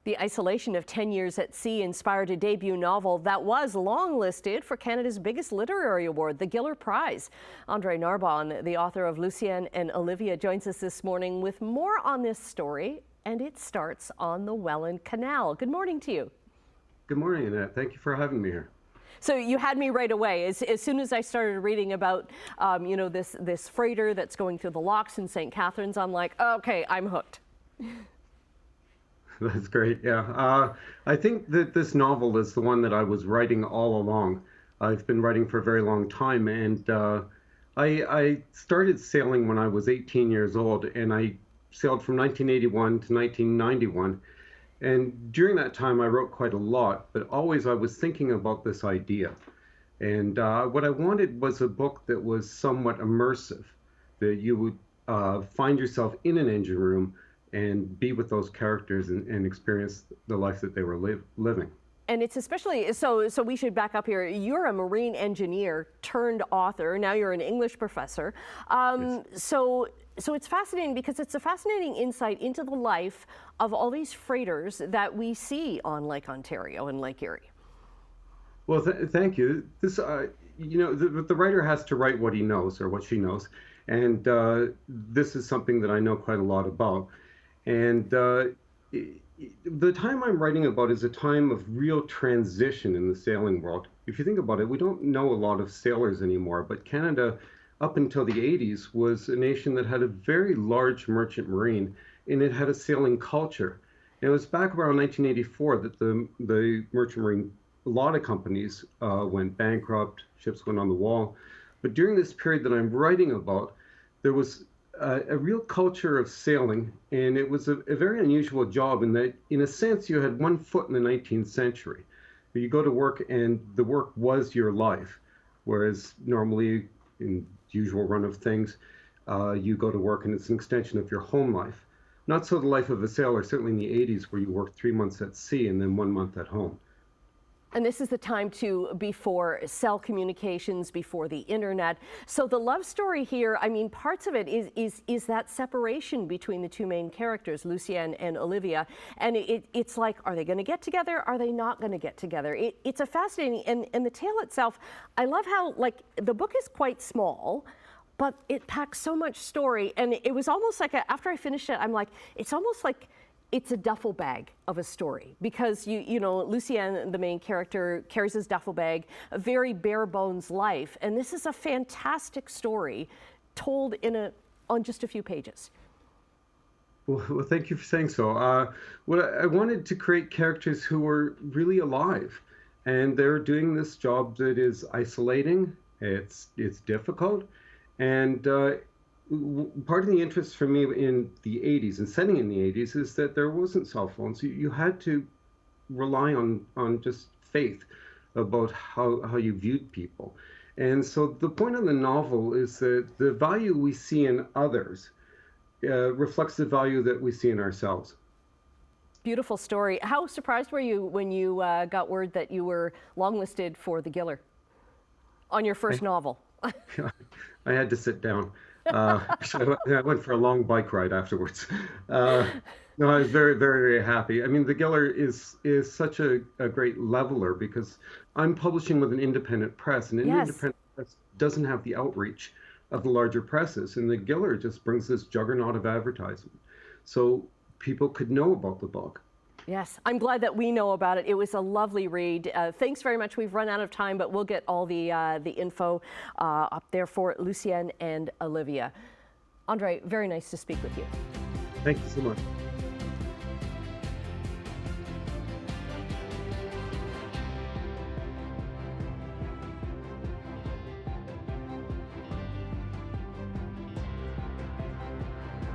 The isolation of 10 years at sea inspired a debut novel that was longlisted for Canada's biggest literary award, the Giller Prize. Andre Narbonne, the author of Lucien and Olivia, joins us this morning with more on this story, and it starts on the Welland Canal. Good morning to you. Good morning, Annette. Thank you for having me here. So you had me right away. As soon as I started reading about, this freighter that's going through the locks in St. Catharines, I'm like, okay, I'm hooked. That's great. Yeah. I think that this novel is the one that I was writing all along. I've been writing for a very long time, and I started sailing when I was 18 years old, and I sailed from 1981 to 1991. And during that time, I wrote quite a lot, but always I was thinking about this idea. And what I wanted was a book that was somewhat immersive, that you would find yourself in an engine room and be with those characters and experience the life that they were living. And it's especially, so we should back up here. You're a marine engineer turned author. Now you're an English professor. Yes. So it's fascinating because it's a fascinating insight into the life of all these freighters that we see on Lake Ontario and Lake Erie. Well, thank you. This, the writer has to write what he knows or what she knows. And this is something that I know quite a lot about. And the time I'm writing about is a time of real transition in the sailing world. If you think about it, we don't know a lot of sailors anymore, but Canada, up until the 80s, was a nation that had a very large merchant marine, and it had a sailing culture. And it was back around 1984 that the merchant marine, a lot of companies went bankrupt, ships went on the wall. But during this period that I'm writing about, there was a real culture of sailing, and it was a very unusual job in that, in a sense, you had one foot in the 19th century. You go to work, and the work was your life, whereas normally, in the usual run of things, you go to work, and it's an extension of your home life. Not so the life of a sailor, certainly in the 80s, where you worked 3 months at sea and then 1 month at home. And this is the time before cell communications, before the internet. So the love story here, I mean, parts of it is that separation between the two main characters, Lucien and Olivia. And it's like, are they going to get together? Are they not going to get together? It's a fascinating, and the tale itself, I love how, like, the book is quite small, but it packs so much story. And it was almost like, after I finished it, I'm like, it's almost like it's a duffel bag of a story, because Lucien, the main character, carries his duffel bag, a very bare bones life, and this is a fantastic story told on just a few pages. Well, thank you for saying so. What I wanted to create characters who were really alive, and they're doing this job that is isolating. It's difficult, and part of the interest for me in the 80s and setting in the 80s is that there wasn't cell phones. You had to rely on just faith about how you viewed people. And so the point of the novel is that the value we see in others reflects the value that we see in ourselves. Beautiful story. How surprised were you when you got word that you were longlisted for the Giller on your first novel? I had to sit down. I went for a long bike ride afterwards. No, I was very, very, very happy. I mean, the Giller is such a great leveler, because I'm publishing with an independent press, and an independent press doesn't have the outreach of the larger presses, and the Giller just brings this juggernaut of advertisement, so people could know about the book. Yes, I'm glad that we know about it. It was a lovely read. Thanks very much. We've run out of time, but we'll get all the info up there for Lucien and Olivia. Andre, very nice to speak with you. Thank you so much.